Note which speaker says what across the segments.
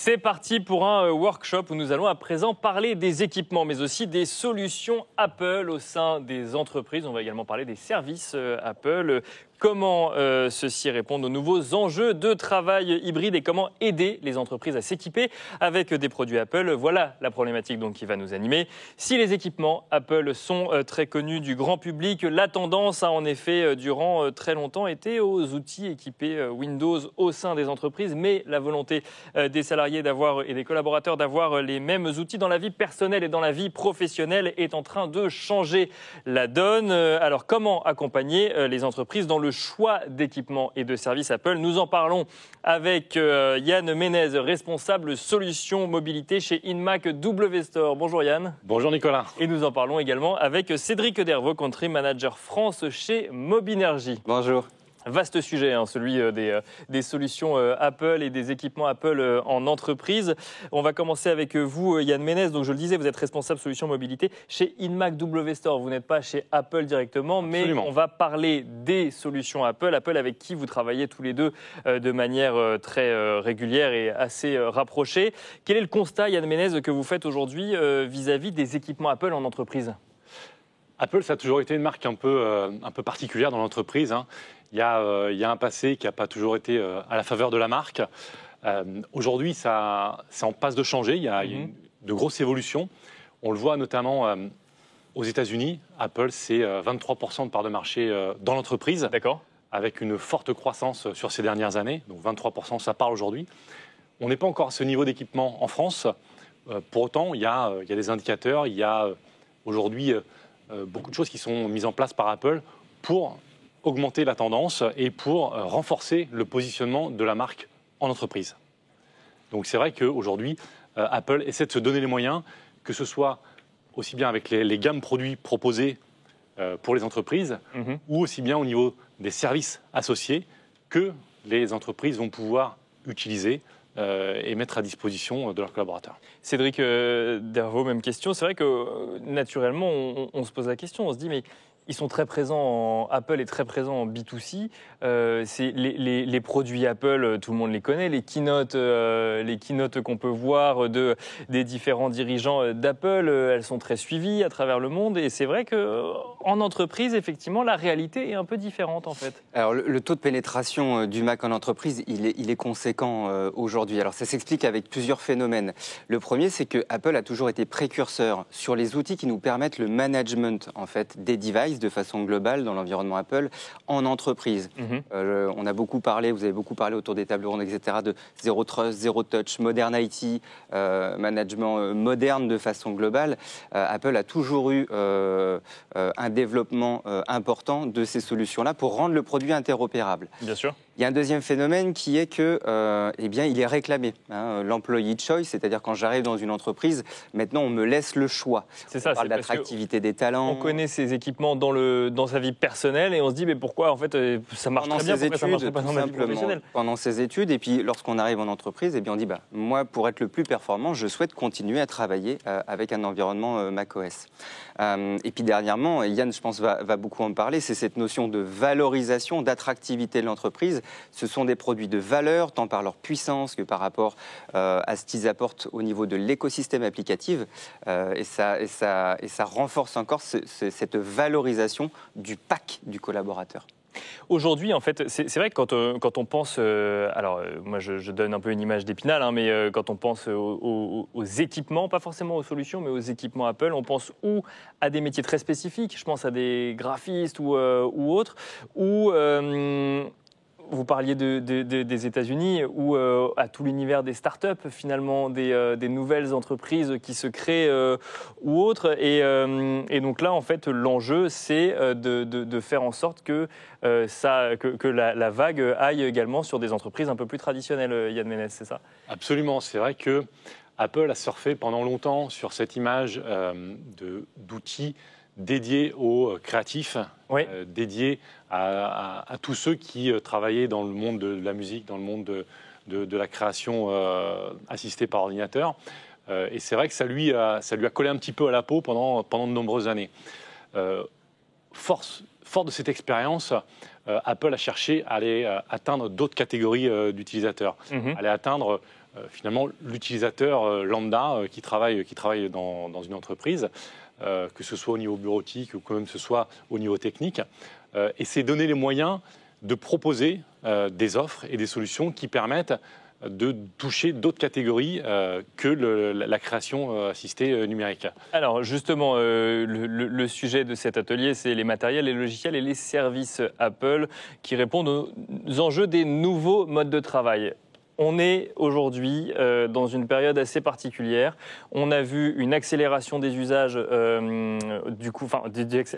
Speaker 1: C'est parti pour un workshop où nous allons à présent parler des équipements, mais aussi des solutions Apple au sein des entreprises. On va également parler des services Apple. Comment ceux-ci répondent aux nouveaux enjeux de travail hybride et comment aider les entreprises à s'équiper avec des produits Apple. Voilà la problématique donc qui va nous animer. Si les équipements Apple sont très connus du grand public, la tendance a en effet durant très longtemps été aux outils équipés Windows au sein des entreprises, mais la volonté des salariés et des collaborateurs d'avoir les mêmes outils dans la vie personnelle et dans la vie professionnelle est en train de changer la donne. Alors comment accompagner les entreprises dans le choix d'équipements et de services Apple? Nous en parlons avec Yann Menez, responsable solutions mobilité chez Inmac W Store. Bonjour Yann.
Speaker 2: Bonjour Nicolas.
Speaker 1: Et nous en parlons également avec Cédric Dervaux, Country Manager France chez Mobinergie.
Speaker 3: Bonjour.
Speaker 1: Vaste sujet, celui des solutions Apple et des équipements Apple en entreprise. On va commencer avec vous, Yann Menez. Donc, je le disais, vous êtes responsable solutions mobilité chez Inmac W Store. Vous n'êtes pas chez Apple directement, mais
Speaker 2: Absolument.
Speaker 1: on va parler des solutions Apple. Apple avec qui vous travaillez tous les deux de manière très régulière et assez rapprochée. Quel est le constat, Yann Menez, que vous faites aujourd'hui vis-à-vis des équipements Apple en entreprise ?
Speaker 2: Apple, ça a toujours été une marque un peu particulière dans l'entreprise. Il y a un passé qui n'a pas toujours été à la faveur de la marque. Aujourd'hui, ça en passe de changer. Il y a de grosses évolutions. On le voit notamment aux États-Unis. Apple, c'est 23% de part de marché dans l'entreprise.
Speaker 1: D'accord.
Speaker 2: Avec une forte croissance sur ces dernières années. Donc 23%, ça parle aujourd'hui. On n'est pas encore à ce niveau d'équipement en France. Pour autant, il y a des indicateurs. Il y a aujourd'hui beaucoup de choses qui sont mises en place par Apple pour augmenter la tendance et pour renforcer le positionnement de la marque en entreprise. Donc c'est vrai qu'aujourd'hui, Apple essaie de se donner les moyens, que ce soit aussi bien avec les gammes produits proposées pour les entreprises, ou aussi bien au niveau des services associés que les entreprises vont pouvoir utiliser et mettre à disposition de leurs collaborateurs.
Speaker 1: Cédric Dervaux, même question. C'est vrai que naturellement, on se pose la question, on se dit mais ils sont très présents, Apple est très présent en B2C. C'est les produits Apple, tout le monde les connaît. Les keynotes qu'on peut voir des différents dirigeants d'Apple, elles sont très suivies à travers le monde. Et c'est vrai qu'en entreprise, effectivement, la réalité est un peu différente en fait.
Speaker 3: Alors le taux de pénétration du Mac en entreprise, il est conséquent aujourd'hui. Alors ça s'explique avec plusieurs phénomènes. Le premier, c'est que Apple a toujours été précurseur sur les outils qui nous permettent le management en fait des devices de façon globale dans l'environnement Apple en entreprise. On a beaucoup parlé, vous avez beaucoup parlé autour des tables rondes, etc., de Zero Trust, Zero Touch, Modern IT, management moderne de façon globale. Apple a toujours eu un développement important de ces solutions-là pour rendre le produit interopérable.
Speaker 1: Bien sûr.
Speaker 3: Il y a un deuxième phénomène qui est que, il est réclamé. L'employee choice, c'est-à-dire quand j'arrive dans une entreprise, maintenant on me laisse le choix.
Speaker 1: C'est ça.
Speaker 3: On parle d'attractivité des talents.
Speaker 1: On connaît ces équipements dans sa vie personnelle et on se dit mais pourquoi en fait ça marche très bien, pourquoi ça marche pas dans ma vie professionnelle ?
Speaker 3: Pendant ses études et puis lorsqu'on arrive en entreprise, on dit moi pour être le plus performant, je souhaite continuer à travailler avec un environnement macOS. Et puis dernièrement, Yann, je pense, va beaucoup en parler, c'est cette notion de valorisation, d'attractivité de l'entreprise. Ce sont des produits de valeur, tant par leur puissance que par rapport à ce qu'ils apportent au niveau de l'écosystème applicatif. Et ça renforce encore cette valorisation du pack du collaborateur.
Speaker 1: Aujourd'hui, en fait, c'est vrai que quand on pense, moi je donne un peu une image d'Épinal, mais quand on pense aux équipements, pas forcément aux solutions, mais aux équipements Apple, on pense ou à des métiers très spécifiques, je pense à des graphistes ou autres, ou vous parliez des États-Unis ou à tout l'univers des startups, finalement, des nouvelles entreprises qui se créent ou autres. Et donc là, en fait, l'enjeu, c'est de faire en sorte que la vague aille également sur des entreprises un peu plus traditionnelles, Yann Menez, c'est ça ?
Speaker 2: Absolument. C'est vrai que Apple a surfé pendant longtemps sur cette image d'outils dédiés aux créatifs,
Speaker 1: oui.
Speaker 2: Dédiés à tous ceux qui travaillaient dans le monde de la musique, dans le monde de la création assistée par ordinateur. Et c'est vrai que ça lui a collé un petit peu à la peau pendant de nombreuses années. Fort de cette expérience, Apple a cherché à aller atteindre d'autres catégories d'utilisateurs, aller atteindre finalement l'utilisateur lambda qui travaille dans une entreprise, que ce soit au niveau bureautique ou que même ce soit au niveau technique. Et c'est donner les moyens de proposer des offres et des solutions qui permettent de toucher d'autres catégories que la création assistée numérique.
Speaker 1: Alors justement, le sujet de cet atelier, c'est les matériels, les logiciels et les services Apple qui répondent aux enjeux des nouveaux modes de travail. On est aujourd'hui dans une période assez particulière. On a vu une accélération des usages,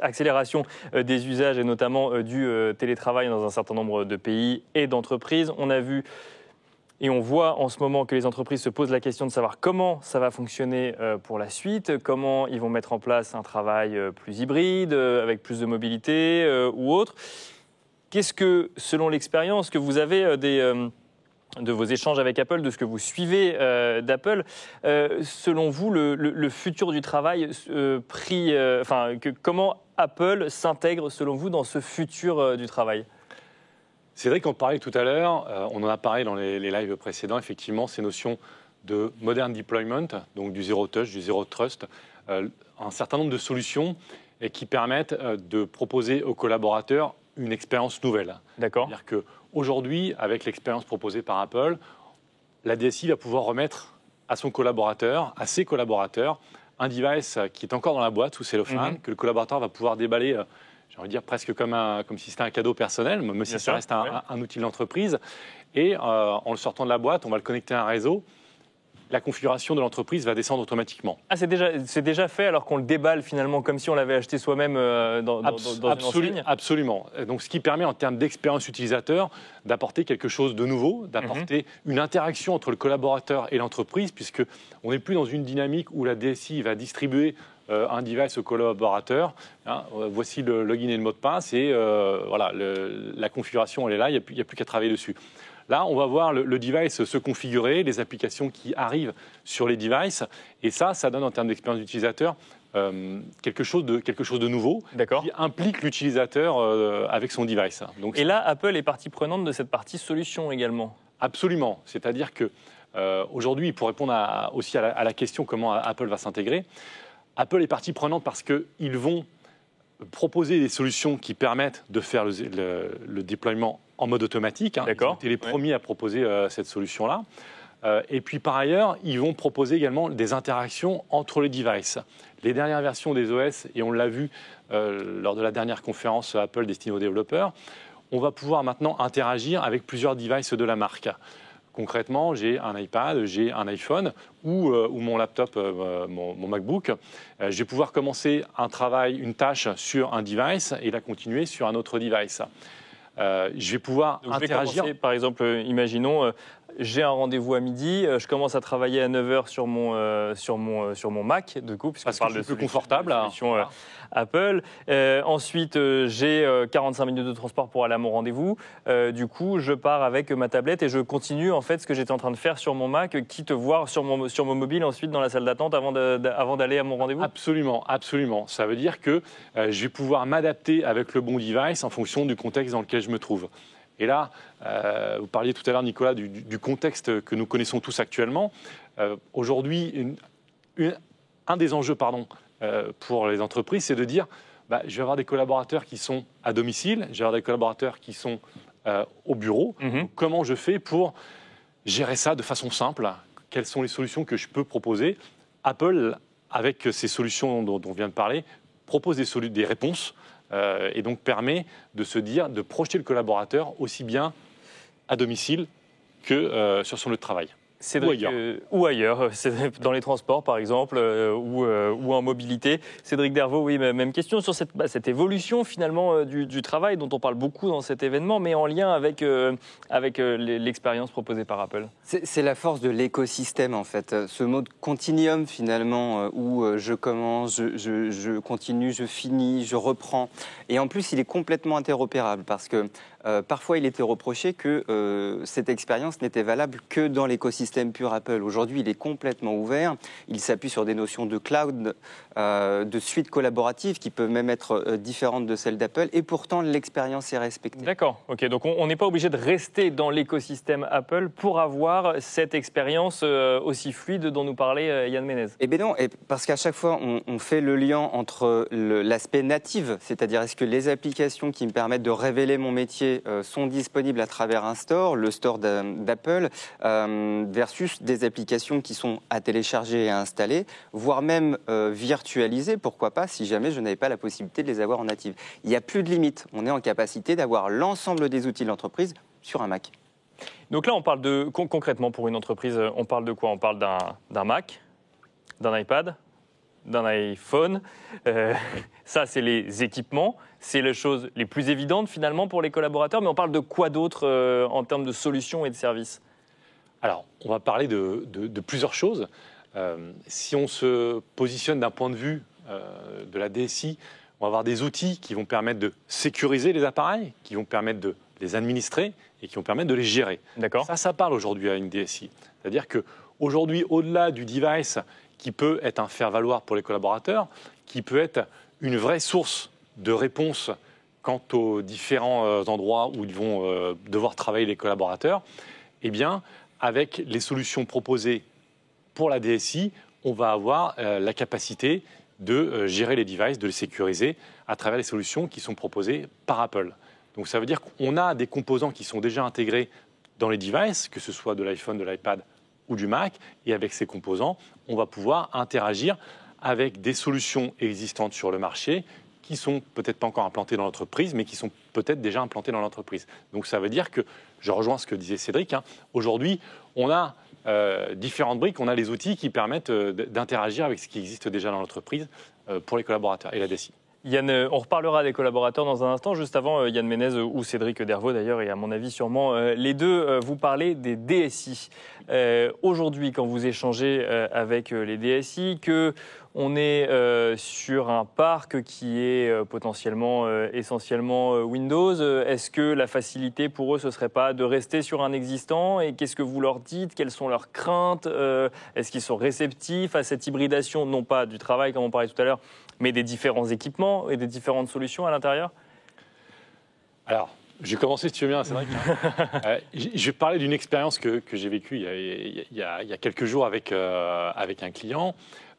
Speaker 1: accélération des usages et notamment du télétravail dans un certain nombre de pays et d'entreprises. On a vu et on voit en ce moment que les entreprises se posent la question de savoir comment ça va fonctionner pour la suite, comment ils vont mettre en place un travail plus hybride, avec plus de mobilité ou autre. Qu'est-ce que, selon l'expérience que vous avez de vos échanges avec Apple, de ce que vous suivez d'Apple, selon vous, le futur du travail, comment Apple s'intègre, selon vous, dans ce futur du travail ?
Speaker 2: Cédric en parlait tout à l'heure, on en a parlé dans les lives précédents, effectivement, ces notions de modern deployment, donc du zero touch, du zero trust, un certain nombre de solutions qui permettent de proposer aux collaborateurs une expérience nouvelle.
Speaker 1: D'accord.
Speaker 2: C'est-à-dire qu'aujourd'hui, avec l'expérience proposée par Apple, la DSI va pouvoir remettre à son collaborateur, à ses collaborateurs, un device qui est encore dans la boîte sous cellophane, que le collaborateur va pouvoir déballer, j'ai envie de dire presque comme si c'était un cadeau personnel, même si ça reste un outil de l'entreprise. Et en le sortant de la boîte, on va le connecter à un réseau. La configuration de l'entreprise va descendre automatiquement.
Speaker 1: Ah, c'est déjà fait alors qu'on le déballe finalement comme si on l'avait acheté soi-même dans une enseigne ?
Speaker 2: Absolument. Donc, ce qui permet en termes d'expérience utilisateur d'apporter quelque chose de nouveau, d'apporter une interaction entre le collaborateur et l'entreprise, puisqu'on n'est plus dans une dynamique où la DSI va distribuer un device au collaborateur. Voici le login et le mot de passe et la configuration elle est là, il n'y a plus qu'à travailler dessus. Là, on va voir le device se configurer, les applications qui arrivent sur les devices, et ça donne en termes d'expérience d'utilisateur quelque chose de nouveau qui implique l'utilisateur avec son device. Donc,
Speaker 1: et là, Apple est partie prenante de cette partie solution également.
Speaker 2: Absolument. C'est-à-dire que aujourd'hui, pour répondre aussi à la question comment Apple va s'intégrer, Apple est partie prenante parce qu'ils vont proposer des solutions qui permettent de faire le déploiement en mode automatique. Ils ont été les premiers à proposer cette solution-là. Et puis par ailleurs, ils vont proposer également des interactions entre les devices. Les dernières versions des OS, et on l'a vu lors de la dernière conférence Apple destinée aux développeurs, on va pouvoir maintenant interagir avec plusieurs devices de la marque. Concrètement, j'ai un iPad, j'ai un iPhone ou mon laptop, mon MacBook. Je vais pouvoir commencer un travail, une tâche sur un device et la continuer sur un autre device. Je vais pouvoir interagir.
Speaker 1: Je vais commencer, par exemple, imaginons, j'ai un rendez-vous à midi, je commence à travailler à 9h sur mon Mac, du coup, puisqu'on parle de
Speaker 2: plus confortable.
Speaker 1: Solution Apple. Ensuite, j'ai 45 minutes de transport pour aller à mon rendez-vous. Du coup, je pars avec ma tablette et je continue en fait ce que j'étais en train de faire sur mon Mac, quitte à voir sur mon mobile ensuite dans la salle d'attente avant d'aller à mon rendez-vous.
Speaker 2: Absolument, absolument. Ça veut dire que je vais pouvoir m'adapter avec le bon device en fonction du contexte dans lequel je me trouve. Et là, vous parliez tout à l'heure, Nicolas, du contexte que nous connaissons tous actuellement. Aujourd'hui, un des enjeux pour les entreprises, c'est de dire je vais avoir des collaborateurs qui sont à domicile, je vais avoir des collaborateurs qui sont au bureau. Comment je fais pour gérer ça de façon simple ? Quelles sont les solutions que je peux proposer ? Apple, avec ces solutions dont on vient de parler, propose des réponses. Et donc permet de se dire, de projeter le collaborateur aussi bien à domicile que sur son lieu de travail.
Speaker 1: Cédric, ou ailleurs, dans les transports par exemple, ou en mobilité. Cédric Dervaux, oui, même question sur cette évolution finalement du travail dont on parle beaucoup dans cet événement, mais en lien avec l'expérience proposée par Apple.
Speaker 3: C'est la force de l'écosystème en fait. Ce mode continuum finalement où je commence, je continue, je finis, je reprends. Et en plus, il est complètement interopérable parce que parfois il était reproché que cette expérience n'était valable que dans l'écosystème pur Apple. Aujourd'hui, il est complètement ouvert. Il s'appuie sur des notions de cloud, de suite collaborative qui peuvent même être différentes de celles d'Apple. Et pourtant, l'expérience est respectée.
Speaker 1: D'accord. Ok. Donc on n'est pas obligé de rester dans l'écosystème Apple pour avoir cette expérience aussi fluide dont nous parlait Yann Menez.
Speaker 3: Eh bien non, parce qu'à chaque fois, on fait le lien entre l'aspect native, c'est-à-dire est-ce que les applications qui me permettent de révéler mon métier sont disponibles à travers un store, le store d'Apple, versus des applications qui sont à télécharger et à installer, voire même virtualisées, pourquoi pas, si jamais je n'avais pas la possibilité de les avoir en native. Il n'y a plus de limite. On est en capacité d'avoir l'ensemble des outils de l'entreprise sur un Mac.
Speaker 1: Donc là, on parle de concrètement pour une entreprise, on parle de quoi? On parle d'un Mac, d'un iPad, d'un iPhone. Ça, c'est les équipements. C'est les choses les plus évidentes finalement pour les collaborateurs. Mais on parle de quoi d'autre en termes de solutions et de services?
Speaker 2: Alors, on va parler de plusieurs choses. Si on se positionne d'un point de vue de la DSI, on va avoir des outils qui vont permettre de sécuriser les appareils, qui vont permettre de les administrer et qui vont permettre de les gérer.
Speaker 1: D'accord.
Speaker 2: Ça parle aujourd'hui à une DSI. C'est-à-dire qu'aujourd'hui, au-delà du device qui peut être un faire-valoir pour les collaborateurs, qui peut être une vraie source de réponse quant aux différents endroits où ils vont devoir travailler les collaborateurs, eh bien, avec les solutions proposées pour la DSI, on va avoir la capacité de gérer les devices, de les sécuriser à travers les solutions qui sont proposées par Apple. Donc ça veut dire qu'on a des composants qui sont déjà intégrés dans les devices, que ce soit de l'iPhone, de l'iPad ou du Mac, et avec ces composants, on va pouvoir interagir avec des solutions existantes sur le marché qui sont peut-être pas encore implantées dans l'entreprise, mais qui sont peut-être déjà implantées dans l'entreprise. Donc ça veut dire que, je rejoins ce que disait Cédric, aujourd'hui, on a différentes briques, on a les outils qui permettent d'interagir avec ce qui existe déjà dans l'entreprise pour les collaborateurs et la DSI.
Speaker 1: Yann, on reparlera des collaborateurs dans un instant. Juste avant, Yann Menez ou Cédric Dervaux d'ailleurs, et à mon avis sûrement les deux, vous parlez des DSI. Aujourd'hui, quand vous échangez avec les DSI, qu'on est sur un parc qui est potentiellement essentiellement Windows, est-ce que la facilité pour eux, ce ne serait pas de rester sur un existant? Et qu'est-ce que vous leur dites? Quelles sont leurs craintes? Est-ce qu'ils sont réceptifs à cette hybridation, non pas du travail comme on parlait tout à l'heure, mais des différents équipements et des différentes solutions à l'intérieur?
Speaker 2: Alors, je vais commencer si tu veux bien, c'est vrai. Je vais parler d'une expérience que j'ai vécue il y a quelques jours avec un client.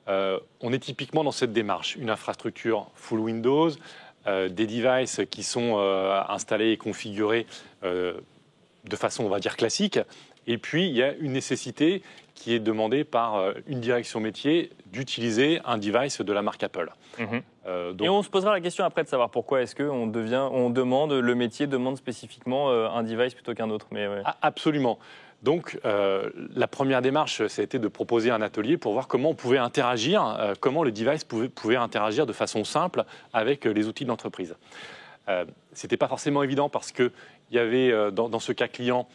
Speaker 2: On est typiquement dans cette démarche, une infrastructure full Windows, des devices qui sont installés et configurés de façon, on va dire, classique. Et puis, il y a une nécessité qui est demandée par une direction métier d'utiliser un device de la marque Apple.
Speaker 1: Et on se posera la question après de savoir pourquoi est-ce qu'on demande, le métier demande spécifiquement un device plutôt qu'un autre. Mais ouais.
Speaker 2: Absolument. Donc, la première démarche, ça a été de proposer un atelier pour voir comment on pouvait interagir, comment le device pouvait interagir de façon simple avec les outils de l'entreprise. Ce n'était pas forcément évident parce qu'il y avait, dans ce cas client,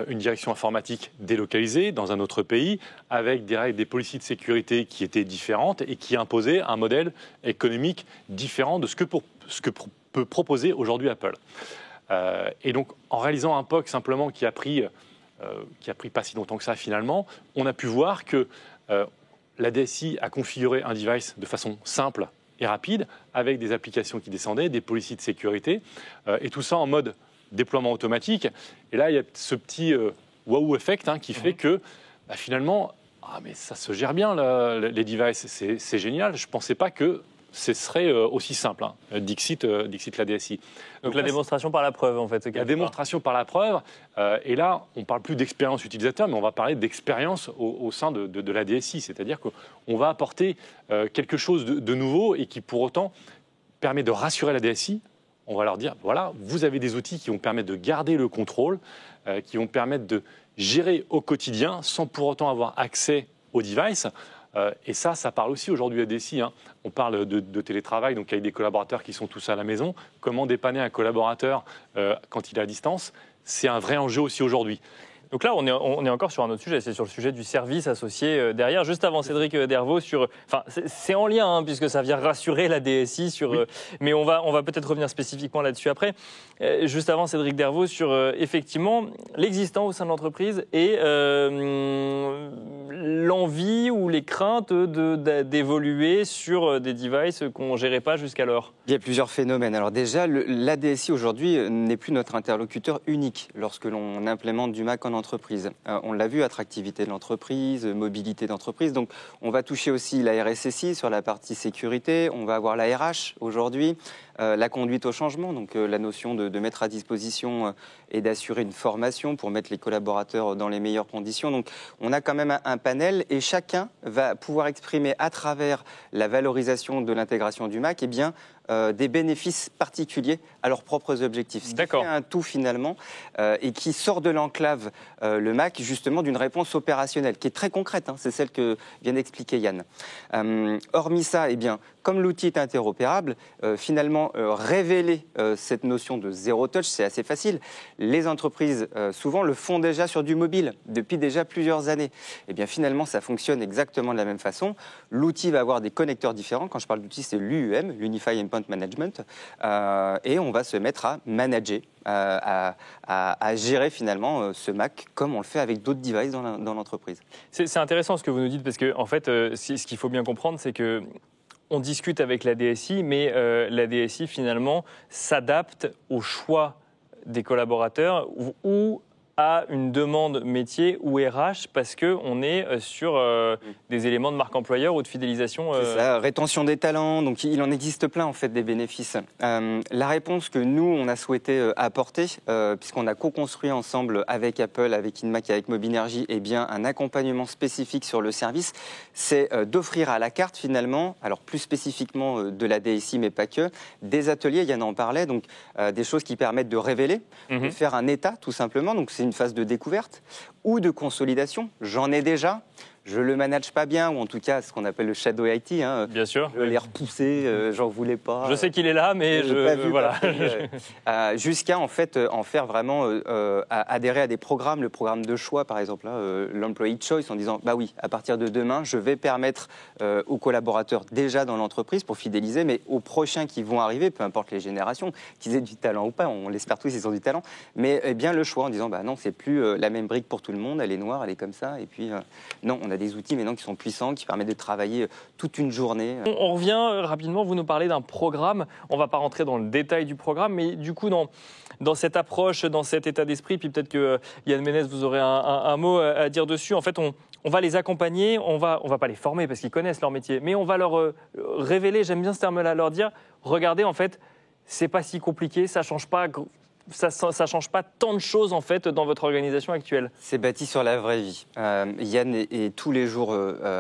Speaker 2: une direction informatique délocalisée dans un autre pays, avec des règles, des politiques de sécurité qui étaient différentes et qui imposaient un modèle économique différent de ce que peut proposer aujourd'hui Apple. Et donc, en réalisant un POC simplement qui a pris pas si longtemps que ça finalement, on a pu voir que la DSI a configuré un device de façon simple et rapide, avec des applications qui descendaient, des politiques de sécurité, et tout ça en mode déploiement automatique. Et là, il y a ce petit wow effect qui fait que finalement, mais ça se gère bien les devices, c'est génial. Je ne pensais pas que ce serait aussi simple. Dixit la DSI.
Speaker 1: Donc la démonstration par la preuve, en fait.
Speaker 2: La démonstration par la preuve. Et là, on ne parle plus d'expérience utilisateur, mais on va parler d'expérience au sein de la DSI. C'est-à-dire qu'on va apporter quelque chose de nouveau et qui, pour autant, permet de rassurer la DSI. On va leur dire, voilà, vous avez des outils qui vont permettre de garder le contrôle, qui vont permettre de gérer au quotidien sans pour autant avoir accès aux devices. Et ça parle aussi aujourd'hui à DSI. On parle de télétravail, donc avec des collaborateurs qui sont tous à la maison. Comment dépanner un collaborateur quand il est à distance? C'est un vrai enjeu aussi aujourd'hui.
Speaker 1: Donc là, on est encore sur un autre sujet, c'est sur le sujet du service associé derrière. Juste avant, Cédric Dervaux, c'est en lien, hein, puisque ça vient rassurer la DSI, mais on va peut-être revenir spécifiquement là-dessus après. Juste avant, Cédric Dervaux, sur effectivement l'existant au sein de l'entreprise et l'envie ou les craintes d'évoluer sur des devices qu'on ne gérait pas jusqu'alors.
Speaker 3: Il y a plusieurs phénomènes. Alors déjà, la DSI aujourd'hui n'est plus notre interlocuteur unique lorsque l'on implémente du Mac en entreprise. On l'a vu, attractivité de l'entreprise, mobilité d'entreprise. Donc on va toucher aussi la RSSI sur la partie sécurité. On va avoir la RH aujourd'hui, la conduite au changement, donc la notion de mettre à disposition et d'assurer une formation pour mettre les collaborateurs dans les meilleures conditions. Donc on a quand même un panel et chacun va pouvoir exprimer à travers la valorisation de l'intégration du Mac des bénéfices particuliers à leurs propres objectifs. Ce qui fait un tout finalement et qui sort de l'enclave le Mac justement d'une réponse opérationnelle qui est très concrète. Hein, c'est celle que vient d'expliquer Yann. Hormis ça, comme l'outil est interopérable, finalement révéler cette notion de zéro touch, c'est assez facile. Les entreprises souvent le font déjà sur du mobile depuis déjà plusieurs années. Finalement, ça fonctionne exactement de la même façon. L'outil va avoir des connecteurs différents. Quand je parle d'outil, c'est l'UEM, l'Unified Endpoint Management, et on va se mettre à manager, à gérer finalement ce Mac comme on le fait avec d'autres devices dans l'entreprise.
Speaker 1: C'est intéressant ce que vous nous dites parce que en fait, ce qu'il faut bien comprendre, c'est que on discute avec la DSI, mais la DSI finalement s'adapte au choix des collaborateurs ou à une demande métier ou RH parce qu'on est sur des éléments de marque employeur ou de fidélisation.
Speaker 3: C'est ça, rétention des talents, donc il en existe plein en fait des bénéfices. La réponse que nous on a souhaité apporter, puisqu'on a co-construit ensemble avec Apple, avec InMac et avec Mobinergy, un accompagnement spécifique sur le service, c'est d'offrir à la carte finalement, alors plus spécifiquement de la DSI mais pas que, des ateliers, Yann en parlait, donc des choses qui permettent de révéler, de faire un état tout simplement, donc c'est une phase de découverte ou de consolidation. J'en ai déjà, je le manage pas bien, ou en tout cas ce qu'on appelle le shadow IT. Hein.
Speaker 1: Bien sûr.
Speaker 3: Je l'ai repoussé, j'en voulais pas.
Speaker 1: Je sais qu'il est là, mais voilà.
Speaker 3: Jusqu'à en faire vraiment adhérer à des programmes, le programme de choix par exemple, l'employee choice, en disant bah oui, à partir de demain, je vais permettre aux collaborateurs déjà dans l'entreprise pour fidéliser, mais aux prochains qui vont arriver, peu importe les générations, qu'ils aient du talent ou pas, on l'espère tous ils ont du talent, mais le choix en disant bah non, c'est plus la même brique pour tout le monde, elle est noire, elle est comme ça, et puis non, on a des outils maintenant qui sont puissants, qui permettent de travailler toute une journée.
Speaker 1: On revient rapidement, vous nous parlez d'un programme. On ne va pas rentrer dans le détail du programme, mais du coup, dans cette approche, dans cet état d'esprit, puis peut-être que Yann Ménez, vous aurez un mot à dire dessus. En fait, on va les accompagner, on va pas les former parce qu'ils connaissent leur métier, mais on va leur révéler, j'aime bien ce terme-là, leur dire, regardez, en fait, c'est pas si compliqué, ça change pas. Ça change pas tant de choses en fait dans votre organisation actuelle.
Speaker 3: C'est bâti sur la vraie vie. Yann est tous les jours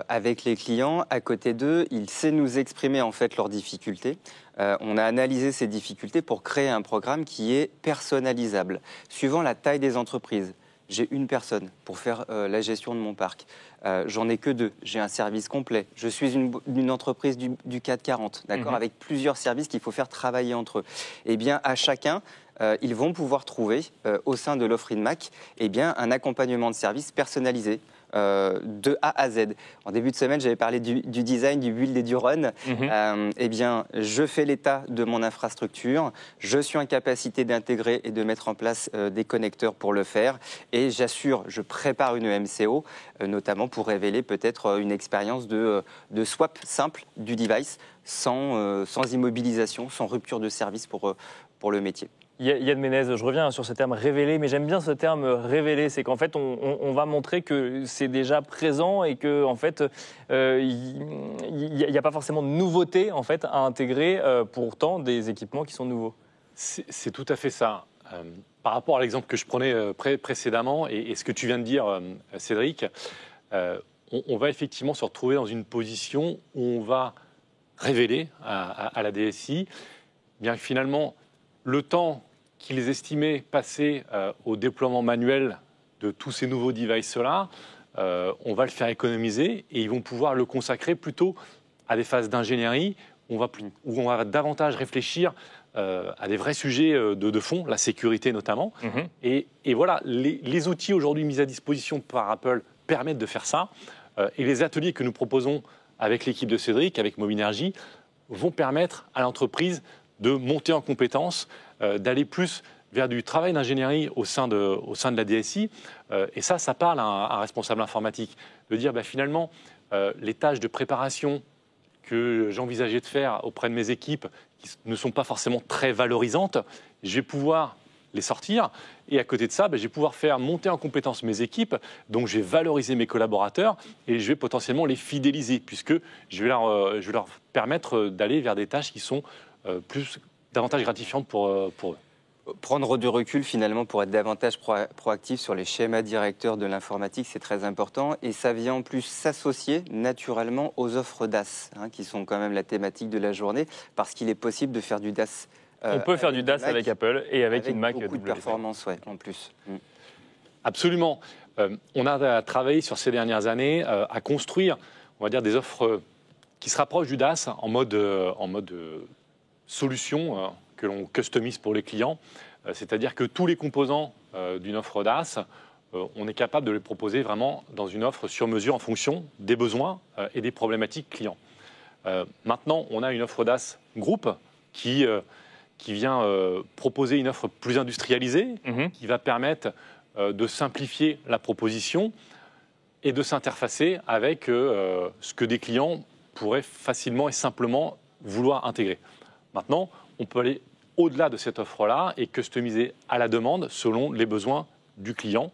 Speaker 3: avec les clients, à côté d'eux. Il sait nous exprimer en fait leurs difficultés. On a analysé ces difficultés pour créer un programme qui est personnalisable, suivant la taille des entreprises. J'ai une personne pour faire la gestion de mon parc. J'en ai que 2. J'ai un service complet. Je suis une entreprise du CAC 40, d'accord, avec plusieurs services qu'il faut faire travailler entre eux. À chacun, ils vont pouvoir trouver au sein de l'offre InMac un accompagnement de service personnalisé. De A à Z. En début de semaine, j'avais parlé du design, du build et du run. Je fais l'état de mon infrastructure. Je suis en capacité d'intégrer et de mettre en place des connecteurs pour le faire. Et je prépare une MCO, notamment pour révéler peut-être une expérience de swap simple du device, sans immobilisation, sans rupture de service pour le métier.
Speaker 1: Yann Ménez, je reviens sur ce terme révéler, mais j'aime bien ce terme révéler. C'est qu'en fait, on va montrer que c'est déjà présent et que en fait, il n'y a pas forcément de nouveauté en fait à intégrer pour autant des équipements qui sont nouveaux.
Speaker 2: C'est tout à fait ça. Par rapport à l'exemple que je prenais précédemment et ce que tu viens de dire, Cédric, on va effectivement se retrouver dans une position où on va révéler à la DSI, bien que finalement le temps qu'ils estimaient passer au déploiement manuel de tous ces nouveaux devices-là, on va le faire économiser et ils vont pouvoir le consacrer plutôt à des phases d'ingénierie où on va davantage réfléchir à des vrais sujets de fond, la sécurité notamment. Et voilà, les outils aujourd'hui mis à disposition par Apple permettent de faire ça. Et les ateliers que nous proposons avec l'équipe de Cédric, avec Mobinergie, vont permettre à l'entreprise de monter en compétences, d'aller plus vers du travail d'ingénierie au sein de la DSI. Et ça parle à un responsable informatique. De dire finalement, les tâches de préparation que j'envisageais de faire auprès de mes équipes, qui ne sont pas forcément très valorisantes, je vais pouvoir les sortir. Et à côté de ça, je vais pouvoir faire monter en compétence mes équipes. Donc, je vais valoriser mes collaborateurs et je vais potentiellement les fidéliser, puisque je vais leur permettre d'aller vers des tâches qui sont davantage gratifiantes pour eux.
Speaker 3: Prendre du recul finalement pour être davantage proactif sur les schémas directeurs de l'informatique, c'est très important. Et ça vient en plus s'associer naturellement aux offres DAS, qui sont quand même la thématique de la journée, parce qu'il est possible de faire du DAS.
Speaker 1: On peut faire du DAS avec Apple et avec une Mac.
Speaker 3: Beaucoup de performance, en plus.
Speaker 2: Absolument. On a travaillé sur ces dernières années à construire, on va dire, des offres qui se rapprochent du DAS en mode solution que l'on customise pour les clients. C'est-à-dire que tous les composants d'une offre DAS, on est capable de les proposer vraiment dans une offre sur mesure en fonction des besoins et des problématiques clients. Maintenant, on a une offre DAS groupe qui vient proposer une offre plus industrialisée, qui va permettre de simplifier la proposition et de s'interfacer avec ce que des clients pourraient facilement et simplement vouloir intégrer. Maintenant, on peut aller au-delà de cette offre-là et customiser à la demande selon les besoins du client,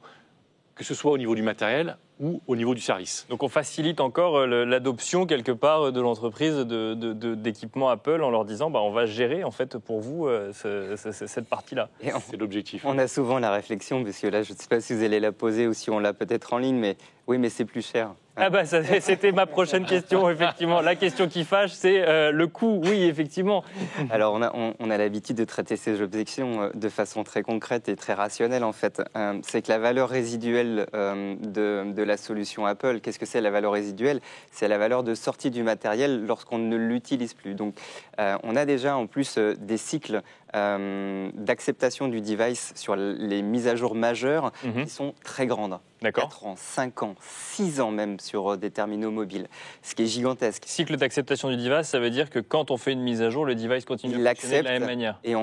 Speaker 2: que ce soit au niveau du matériel ou au niveau du service.
Speaker 1: Donc on facilite encore l'adoption quelque part de l'entreprise d'équipements Apple en leur disant on va gérer en fait pour vous cette partie-là.
Speaker 2: C'est l'objectif.
Speaker 3: On a souvent la réflexion, parce que là je ne sais pas si vous allez la poser ou si on l'a peut-être en ligne, mais oui, mais c'est plus cher.
Speaker 1: C'était ma prochaine question, effectivement. La question qui fâche, c'est le coût. Oui, effectivement.
Speaker 3: Alors, on a l'habitude de traiter ces objections de façon très concrète et très rationnelle, en fait. C'est que la valeur résiduelle de la solution Apple, qu'est-ce que c'est la valeur résiduelle? C'est la valeur de sortie du matériel lorsqu'on ne l'utilise plus. Donc, on a déjà en plus des cycles d'acceptation du device sur les mises à jour majeures qui sont très grandes. 4 ans, 5 ans, 6 ans même sur des terminaux mobiles, ce qui est gigantesque.
Speaker 1: Cycle d'acceptation du device, ça veut dire que quand on fait une mise à jour, le device continue à fonctionner de la même manière.
Speaker 3: Et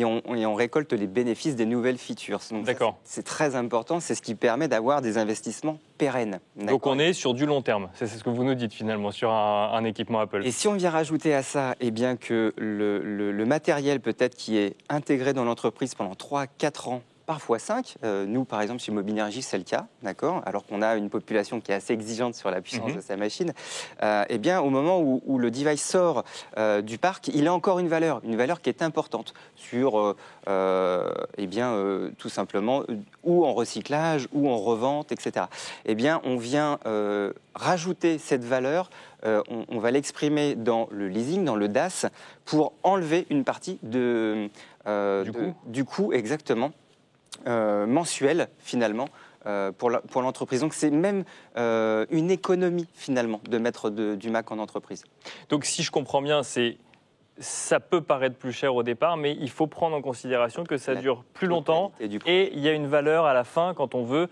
Speaker 3: on récolte les bénéfices des nouvelles features.
Speaker 1: D'accord.
Speaker 3: C'est très important, c'est ce qui permet d'avoir des investissements pérennes.
Speaker 1: Donc on est sur du long terme, c'est ce que vous nous dites finalement, sur un équipement Apple.
Speaker 3: Et si on vient rajouter à ça que le matériel peut-être qui est intégré dans l'entreprise pendant 3-4 ans, parfois 5. Nous, par exemple, chez Mobinergie, c'est le cas, d'accord. Alors qu'on a une population qui est assez exigeante sur la puissance de sa machine. Au moment où le device sort du parc, il a encore une valeur qui est importante sur, tout simplement, ou en recyclage, ou en revente, etc. On vient rajouter cette valeur. On va l'exprimer dans le leasing, dans le DAS, pour enlever une partie du coût, exactement. Mensuel finalement pour l'entreprise. Donc c'est même une économie finalement de mettre du Mac en entreprise.
Speaker 1: Donc si je comprends bien, ça peut paraître plus cher au départ, mais il faut prendre en considération que ça dure plus longtemps et il y a une valeur à la fin quand on veut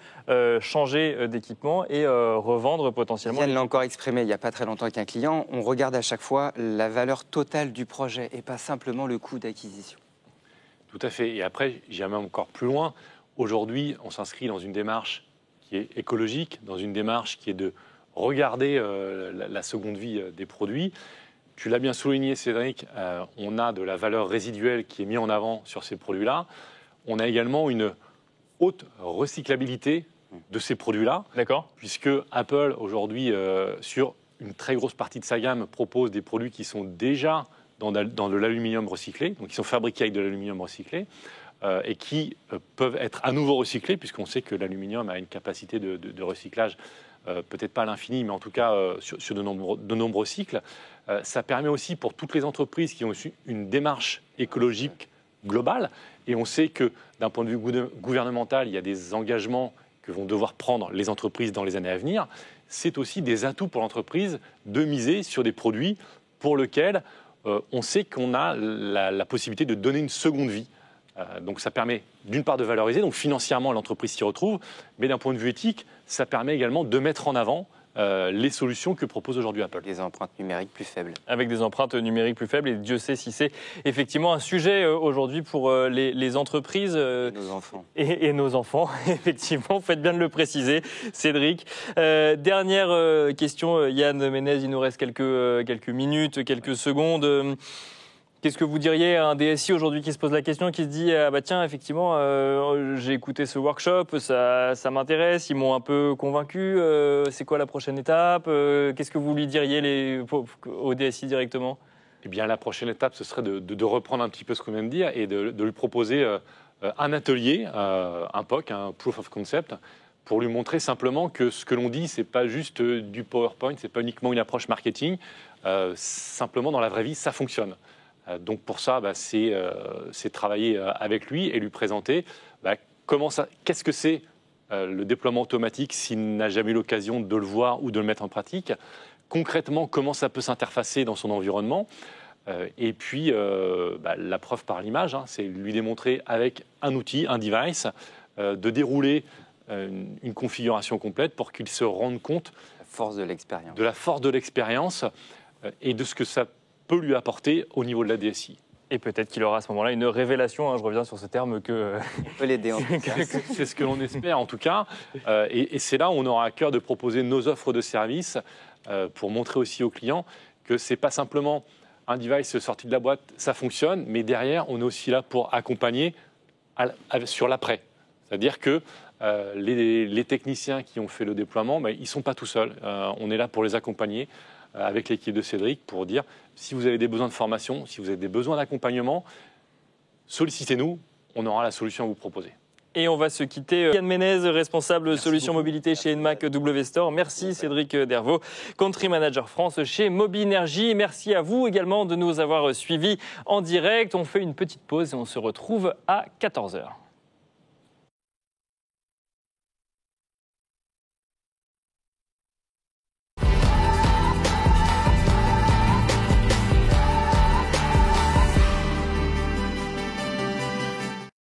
Speaker 1: changer d'équipement et revendre potentiellement.
Speaker 3: Yann l'a encore exprimé il n'y a pas très longtemps avec un client, on regarde à chaque fois la valeur totale du projet et pas simplement le coût d'acquisition.
Speaker 2: Tout à fait. Et après, j'irai même encore plus loin. Aujourd'hui, on s'inscrit dans une démarche qui est écologique, dans une démarche qui est de regarder la seconde vie des produits. Tu l'as bien souligné, Cédric, on a de la valeur résiduelle qui est mise en avant sur ces produits-là. On a également une haute recyclabilité de ces produits-là.
Speaker 1: D'accord.
Speaker 2: Puisque Apple, aujourd'hui, sur une très grosse partie de sa gamme, propose des produits qui sont déjà dans de l'aluminium recyclé, donc qui sont fabriqués avec de l'aluminium recyclé, et qui peuvent être à nouveau recyclés, puisqu'on sait que l'aluminium a une capacité de recyclage, peut-être pas à l'infini, mais en tout cas sur de nombreux cycles. Ça permet aussi pour toutes les entreprises qui ont une démarche écologique globale, et on sait que d'un point de vue gouvernemental, il y a des engagements que vont devoir prendre les entreprises dans les années à venir. C'est aussi des atouts pour l'entreprise de miser sur des produits pour lesquels on sait qu'on a la possibilité de donner une seconde vie. Donc ça permet d'une part de valoriser, donc financièrement l'entreprise s'y retrouve, mais d'un point de vue éthique, ça permet également de mettre en avant les solutions que propose aujourd'hui Apple.
Speaker 3: Des empreintes numériques plus faibles.
Speaker 1: Avec des empreintes numériques plus faibles, et Dieu sait si c'est effectivement un sujet aujourd'hui pour les entreprises.
Speaker 3: Et nos enfants.
Speaker 1: Et nos enfants, effectivement, faites bien de le préciser, Cédric. Dernière question, Yann Menez, il nous reste quelques minutes, quelques secondes. Qu'est-ce que vous diriez à un DSI aujourd'hui qui se pose la question, qui se dit ah bah tiens, effectivement, j'ai écouté ce workshop, ça m'intéresse, ils m'ont un peu convaincu, c'est quoi la prochaine étape? Qu'est-ce que vous lui diriez au DSI directement?
Speaker 2: Eh bien, la prochaine étape, ce serait de reprendre un petit peu ce qu'on vient de dire et de lui proposer un atelier, un POC, un Proof of Concept, pour lui montrer simplement que ce que l'on dit, ce n'est pas juste du PowerPoint, ce n'est pas uniquement une approche marketing, simplement dans la vraie vie, ça fonctionne. Donc pour ça, c'est travailler avec lui et lui présenter qu'est-ce que c'est le déploiement automatique s'il n'a jamais eu l'occasion de le voir ou de le mettre en pratique. Concrètement, comment ça peut s'interfacer dans son environnement. Et puis, la preuve par l'image, c'est lui démontrer avec un outil, un device, de dérouler une configuration complète pour qu'il se rende compte de la force de l'expérience et de ce que ça peut lui apporter au niveau de la DSI.
Speaker 1: Et peut-être qu'il aura à ce moment-là une révélation, je reviens sur ce terme que...
Speaker 3: On peut l'aider en tout cas.
Speaker 2: C'est ce que l'on espère en tout cas. Et c'est là où on aura à cœur de proposer nos offres de services pour montrer aussi aux clients que ce n'est pas simplement un device sorti de la boîte, ça fonctionne, mais derrière, on est aussi là pour accompagner sur l'après. C'est-à-dire que les techniciens qui ont fait le déploiement, ils ne sont pas tout seuls. On est là pour les accompagner avec l'équipe de Cédric pour dire si vous avez des besoins de formation, si vous avez des besoins d'accompagnement, sollicitez-nous, on aura la solution à vous proposer.
Speaker 1: Et on va se quitter. Yann Menez, responsable solutions mobilité chez Enmac W Store. Merci Cédric Dervaux, Country Manager France chez Mobinergie. Merci à vous également de nous avoir suivis en direct. On fait une petite pause et on se retrouve à 14h.